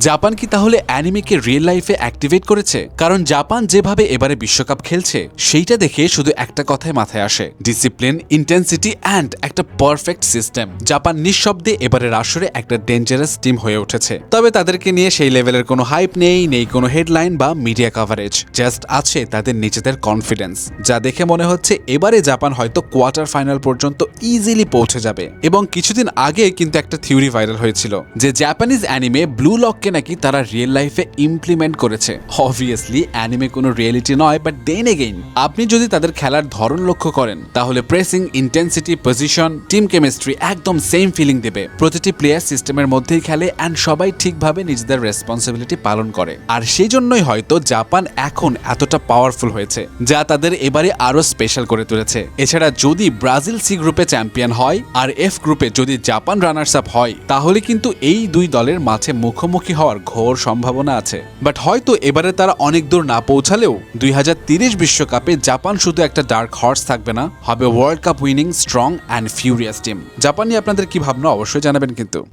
Japan কি তাহলে অ্যানিমেকে real লাইফে অ্যাক্টিভেট করেছে? কারণ জাপান যেভাবে এবারে বিশ্বকাপ খেলছে সেইটা দেখে শুধু একটা কথাই মাথায় আসে, ডিসিপ্লিন, ইন্টেন্সিটি অ্যান্ড একটা পারফেক্ট সিস্টেম। জাপান নিঃশব্দে এবারের আসরে একটা ডেঞ্জারাস টিম হয়ে উঠেছে। তবে তাদেরকে নিয়ে সেই লেভেলের কোনো হাইপ নেই কোনো হেডলাইন বা মিডিয়া কভারেজ, জাস্ট আছে তাদের নিজেদের কনফিডেন্স, যা দেখে মনে হচ্ছে এবারে জাপান হয়তো কোয়ার্টার ফাইনাল পর্যন্ত ইজিলি পৌঁছে যাবে। এবং কিছুদিন আগে কিন্তু একটা থিওরি ভাইরাল হয়েছিল যে জাপানিজ অ্যানিমে ব্লু লককে নাকি তারা রিয়েল লাইফে ইমপ্লিমেন্ট করেছে। অবভিয়াসলি অ্যানিমে কোনো রিয়েলিটি নয়, বাট দেন এগেইন আপনি যদি তাদের খেলার ধরন লক্ষ্য করেন তাহলে pressing, intensity, position, team chemistry একদম সেম ফিলিং দেবে। প্রতিটি প্লেয়ার সিস্টেমের মধ্যেই খেলে অ্যান্ড সবাই ঠিকভাবে নিজেদের রেসপন্সিবিলিটি পালন করে। আর সেই জন্যই হয়তো জাপান এখন এতটা পাওয়ারফুল হয়েছে, যা তাদের এবারে আরো স্পেশাল করে তুলেছে। এছাড়া যদি ব্রাজিল সি গ্রুপে চ্যাম্পিয়ন হয় আর এফ গ্রুপে যদি জাপান রানার্স আপ হয়, তাহলে কিন্তু এই দুই দলের মাঝে মুখোমুখি হওয়ার ঘোর সম্ভাবনা আছে। বাট হয়তো এবারে তারা অনেক দূর না পৌঁছালেও 2030 বিশ্বকাপে জাপান শুধু একটা ডার্ক হর্স থাকবে না, হবে world cup winning strong and furious team. Japan নিয়ে আপনাদের কি ভাবনা অবশ্যই জানাবেন কিন্তু।